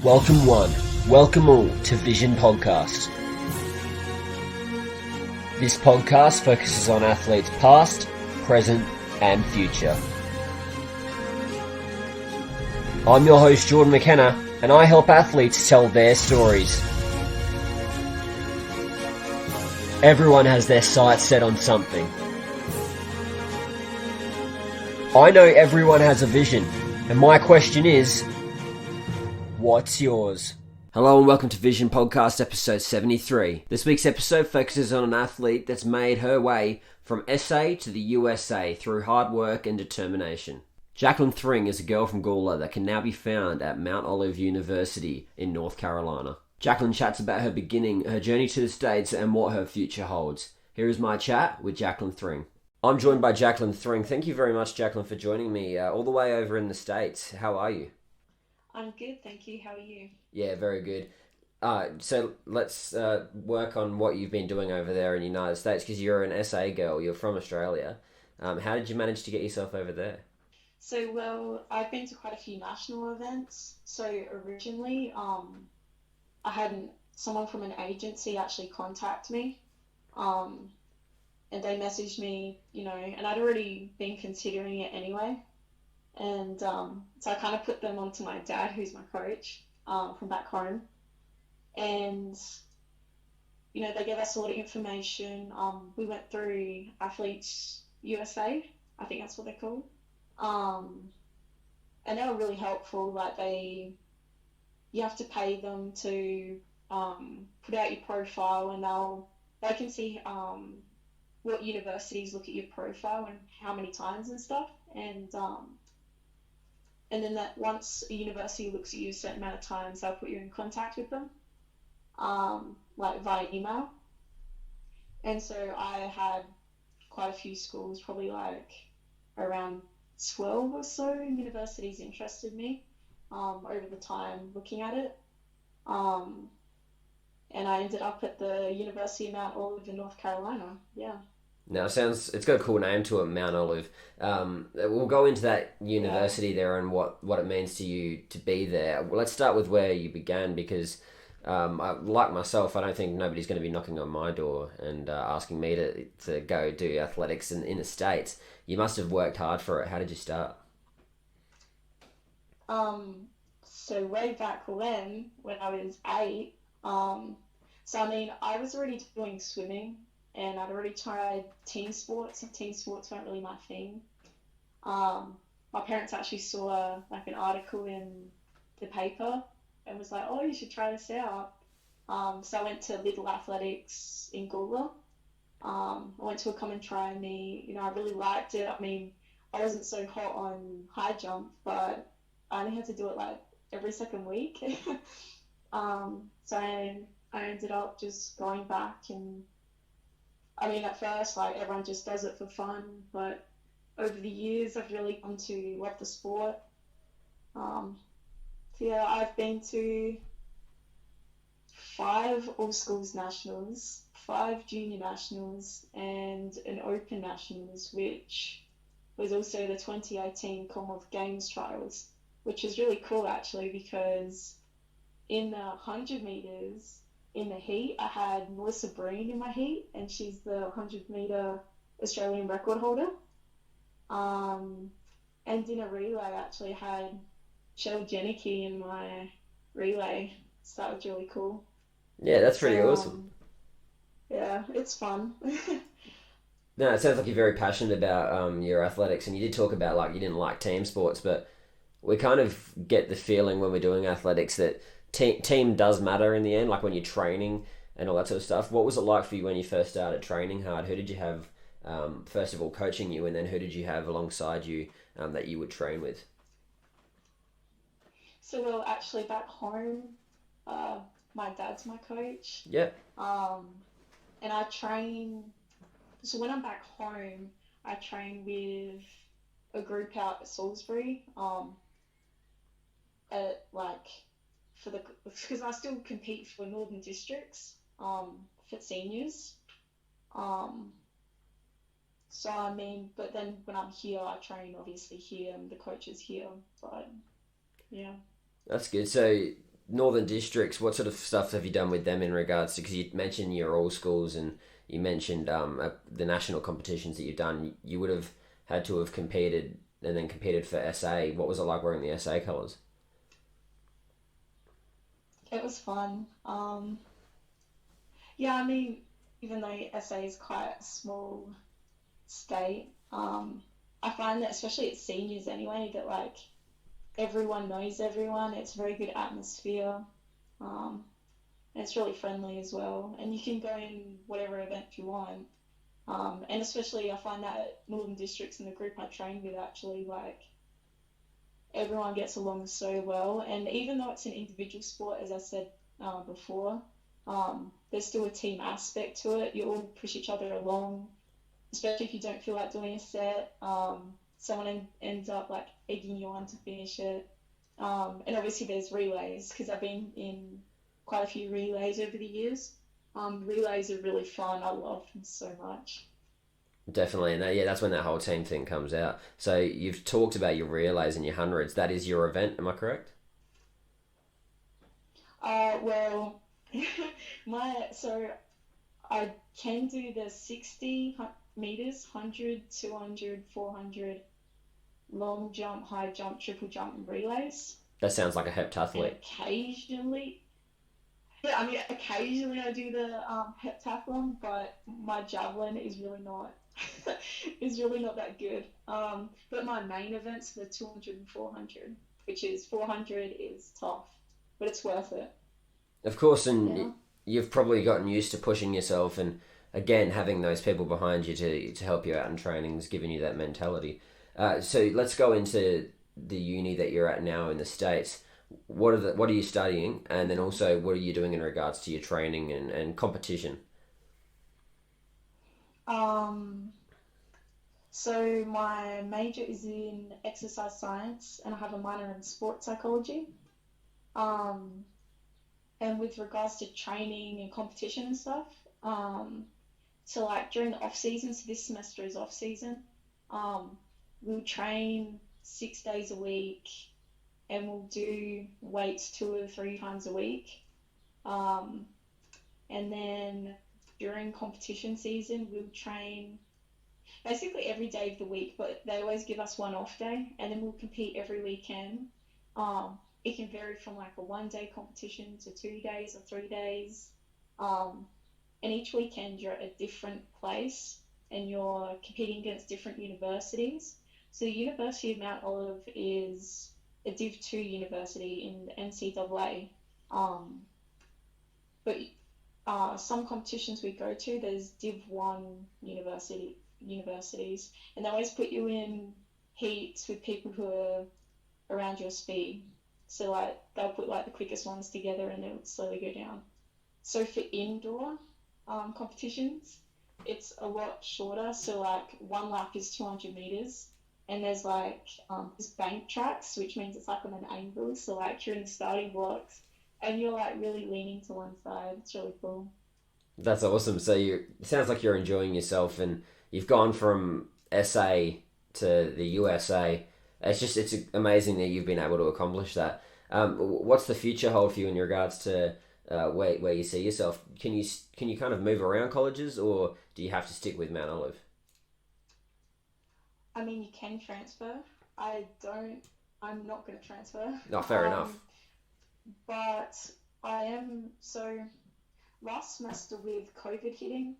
Welcome one, welcome all to Vision Podcast. This podcast focuses on athletes past, present and future. I'm your host Jordan McKenna and I help athletes tell their stories. Everyone has their sights set on something. I know everyone has a vision, and my question is, what's yours? Hello and welcome to Vision Podcast episode 73. This week's episode focuses on an athlete that's made her way from SA to the USA through hard work and determination. Jacqueline Thring is a girl from Gawler that can now be found at Mount Olive University in North Carolina. Jacqueline chats about her beginning, her journey to the States and what her future holds. Here is my chat with Jacqueline Thring. I'm joined by Jacqueline Thring. Thank you very much, Jacqueline, for joining me all the way over in the States. How are you? I'm good, thank you. How are you? Yeah, very good. So let's work on what you've been doing over there in the United States, because you're an SA girl, you're from Australia. How did you manage to get yourself over there? I've been to quite a few national events. So originally, I had someone from an agency actually contact me, and they messaged me, and I'd already been considering it anyway. And so I kind of put them onto my dad, who's my coach from back home. And, they gave us a lot of information. We went through Athletes USA, I think that's what they're called. And they were really helpful. You have to pay them to put out your profile, and they can see what universities look at your profile and how many times and stuff. And then that once a university looks at you a certain amount of times, they'll put you in contact with them, via email. And so I had quite a few schools, probably around 12 or so universities interested me over the time looking at it. And I ended up at the University of Mount Olive in North Carolina. Yeah. Now, it's got a cool name to it, Mount Olive. We'll go into that university there and what it means to you to be there. Well, let's start with where you began, because like myself, I don't think nobody's going to be knocking on my door and asking me to go do athletics in the States. You must have worked hard for it. How did you start? So way back when I was 8, I was already doing swimming. And I'd already tried team sports, and team sports weren't really my thing. My parents actually saw an article in the paper and was like, "Oh, you should try this out." So I went to Little Athletics in Gawler. I went to a come and try me. I really liked it. I mean, I wasn't so hot on high jump, but I only had to do it every second week. So I ended up just going back, and at first, everyone just does it for fun, but over the years, I've really come to love the sport. I've been to 5 all-schools nationals, 5 junior nationals, and an open nationals, which was also the 2018 Commonwealth Games trials, which is really cool, actually, because in the 100 meters, in the heat, I had Melissa Breen in my heat, and she's the 100-meter Australian record holder. And in a relay, I actually had Shell Jenicky in my relay, so that was really cool. Yeah, that's pretty awesome. Yeah, it's fun. No, it sounds like you're very passionate about your athletics, and you did talk about you didn't like team sports, but we kind of get the feeling when we're doing athletics that team does matter in the end, when you're training and all that sort of stuff. What was it like for you when you first started training hard? Who did you have, first of all, coaching you, and then who did you have alongside you that you would train with? So, actually, back home, my dad's my coach. Yeah. And I train. So when I'm back home, I train with a group out at Salisbury. Because I still compete for Northern Districts for seniors. But then when I'm here, I train obviously here, and the coach is here. But yeah. That's good. So Northern Districts, what sort of stuff have you done with them in regards to, because you mentioned your all schools and you mentioned the national competitions that you've done, you would have had to have competed and then competed for SA. What was it like wearing the SA colours? It was fun. Yeah, I mean, even though SA is quite a small state, I find that especially at seniors anyway, that like everyone knows everyone. It's a very good atmosphere. Um, and it's really friendly as well. And you can go in whatever event you want. And especially I find that at Northern Districts and the group I trained with actually like everyone gets along so well. And even though it's an individual sport, as I said before, there's still a team aspect to it. You all push each other along, especially if you don't feel like doing a set. Someone ends up like egging you on to finish it. And obviously there's relays because I've been in quite a few relays over the years. Relays are really fun. I love them so much. Definitely, and yeah, that's when that whole team thing comes out. So you've talked about your relays and your hundreds. That is your event, am I correct? Well, so I can do the 60 meters, 100, 200, 400, long jump, high jump, triple jump, and relays. That sounds like a And heptathlete. occasionally, yeah, I mean, occasionally I do the heptathlon, but my javelin is really not is really not that good. But my main events are the 200 and 400, which is 400 is tough, but it's worth it. Of course, and Yeah. you've probably gotten used to pushing yourself, and again, having those people behind you to help you out in training has given you that mentality. So let's go into the uni that you're at now in the States. What are you studying, and then Mhm. also what are you doing in regards to your training and competition? Um, so my major is in exercise science, and I have a minor in sports psychology. Um, and with regards to training and competition and stuff, um, so like during the off season, so this semester is off season, um, we'll train 6 days a week, and we'll do weights 2 or 3 times a week. Um, and then during competition season, we'll train basically every day of the week, but they always give us one off day, and then we'll compete every weekend. It can vary from like a 1 day competition to 2 days or 3 days. Um, and each weekend you're at a different place and you're competing against different universities. So the University of Mount Olive is a Div 2 university in the NCAA. Um, but some competitions we go to, there's Div 1 universities, and they always put you in heats with people who are around your speed. So like they'll put like the quickest ones together and they'll slowly go down. So for indoor competitions, it's a lot shorter. So like one lap is 200 meters, and there's like this bank tracks, which means it's like on an angle. So like you're in the starting blocks, and you're like really leaning to one side. It's really cool. That's awesome. So you it sounds like you're enjoying yourself, and you've gone from SA to the USA. It's amazing that you've been able to accomplish that. What's the future hold for you in regards to where you see yourself? Can you kind of move around colleges, or do you have to stick with Mount Olive? I mean, you can transfer. I don't. I'm not going to transfer. Not fair enough. Um, but I am so. Last semester with COVID hitting,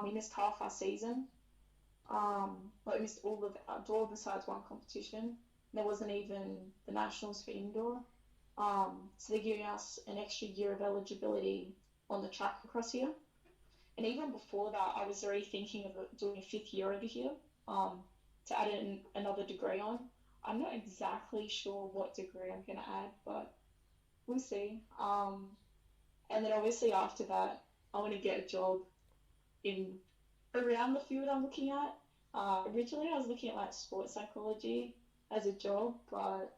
we missed half our season. Like we missed all besides one competition. There wasn't even the nationals for indoor. So they're giving us an extra year of eligibility on the track across here. And even before that, I was already thinking of doing a fifth year over here, um, to add another degree on. I'm not exactly sure what degree I'm going to add, but we'll see. And then obviously after that, I want to get a job in around the field I'm looking at. Originally, I was looking at like sports psychology as a job, but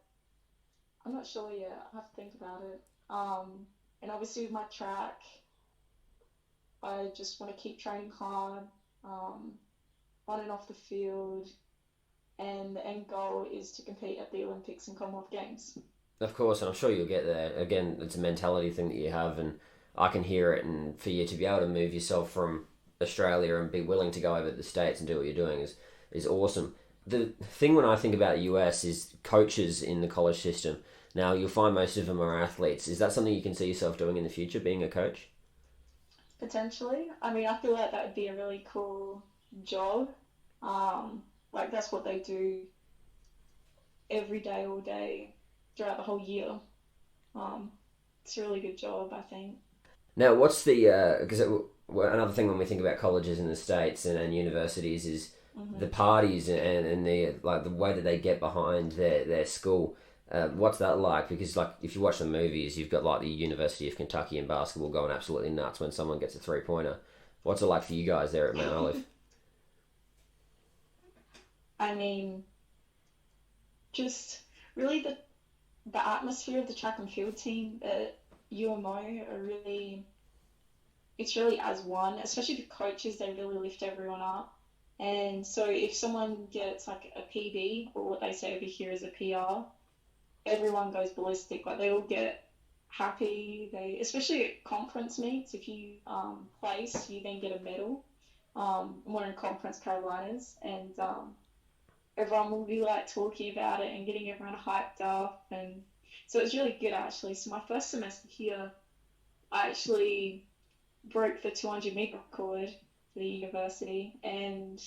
I'm not sure yet. I have to think about it. And obviously, with my track, I just want to keep training hard, um, on and off the field, and the end goal is to compete at the Olympics and Commonwealth Games. Of course, and I'm sure you'll get there. Again, it's a mentality thing that you have, and I can hear it. And for you to be able to move yourself from Australia and be willing to go over to the States and do what you're doing is awesome. The thing when I think about the US is coaches in the college system. Now, you'll find most of them are athletes. Is that something you can see yourself doing in the future, being a coach? Potentially. I mean, I feel like that would be a really cool job. Like that's what they do every day, all day, throughout the whole year. Um, it's a really good job, I think. Now, what's the because another thing when we think about colleges in the States and universities is the parties and the like the way that they get behind their school. What's that like? Because like if you watch the movies, you've got like the University of Kentucky in basketball going absolutely nuts when someone gets a 3-pointer. What's it like for you guys there at Mount Olive? I mean, just really the atmosphere of the track and field team at UMO are really, it's really as one, especially the coaches, they really lift everyone up. And so if someone gets like a PB, or what they say over here is a PR, everyone goes ballistic. Like they all get happy. They, especially at conference meets, if you place, you then get a medal. We're in Conference Carolinas, and everyone will be like talking about it and getting everyone hyped up, and so it's really good actually. So my first semester here, I actually broke the 200-meter record for the university, and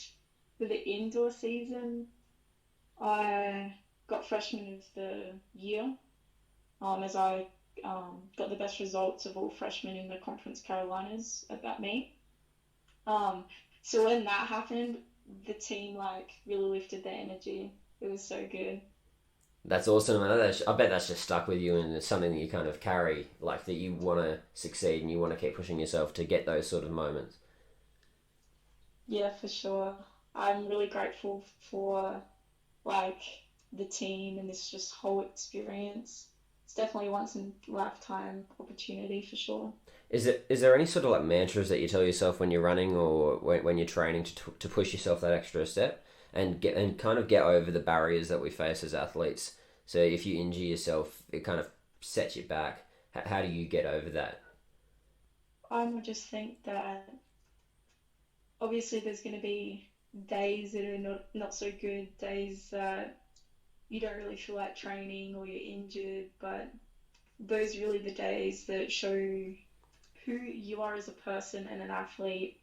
for the indoor season, I got freshman of the year, as I got the best results of all freshmen in the Conference Carolinas at that meet. So when that happened, the team like really lifted their energy. It was so good. That's awesome. I bet that's just stuck with you, and it's something that you kind of carry, like that you want to succeed and you want to keep pushing yourself to get those sort of moments. Yeah, for sure. I'm really grateful for like the team and this just whole experience. It's definitely a once in a lifetime opportunity for sure. Is there any sort of like mantras that you tell yourself when you're running or when you're training to push yourself that extra step and kind of get over the barriers that we face as athletes? So if you injure yourself, it kind of sets you back. How do you get over that? I would just think that obviously there's going to be days that are not so good, days that you don't really feel like training or you're injured, but those are really the days that show who you are as a person and an athlete,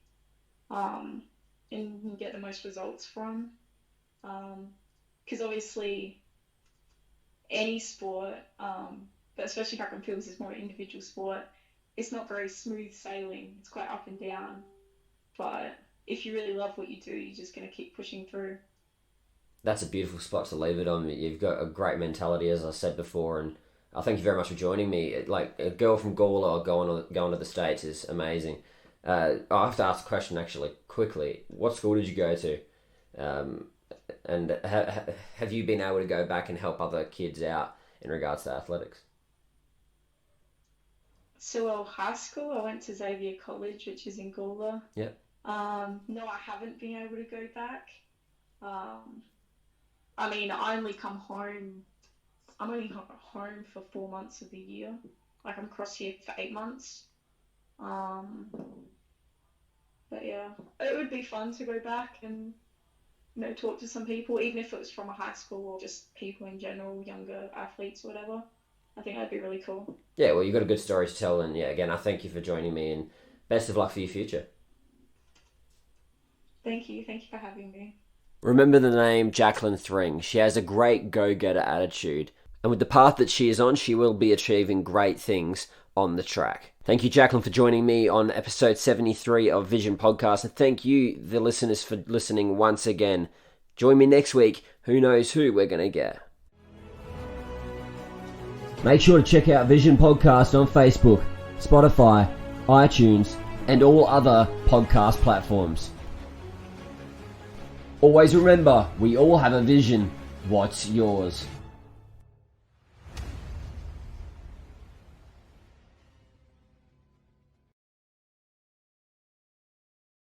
and you can get the most results from. Because obviously any sport, but especially track and field is more an individual sport, it's not very smooth sailing. It's quite up and down. But if you really love what you do, you're just going to keep pushing through. That's a beautiful spot to leave it on. You've got a great mentality, as I said before, and I thank you very much for joining me. Like a girl from Gawler going to the States is amazing. I have to ask a question actually quickly. What school did you go to? And have you been able to go back and help other kids out in regards to athletics? So, high school, I went to Xavier College, which is in Gawler. Yep. No, I haven't been able to go back. I mean, I'm only home for 4 months of the year. Like, I'm across here for 8 months. But yeah, it would be fun to go back and, talk to some people, even if it was from a high school or just people in general, younger athletes or whatever. I think that'd be really cool. Yeah, well, you've got a good story to tell, and yeah, again, I thank you for joining me, and best of luck for your future. Thank you for having me. Remember the name Jacqueline Thring. She has a great go-getter attitude, and with the path that she is on, she will be achieving great things on the track. Thank you, Jacqueline, for joining me on episode 73 of Vision Podcast, and thank you, the listeners, for listening once again. Join me next week. Who knows who we're going to get. Make sure to check out Vision Podcast on Facebook, Spotify, iTunes, and all other podcast platforms. Always remember, we all have a vision. What's yours?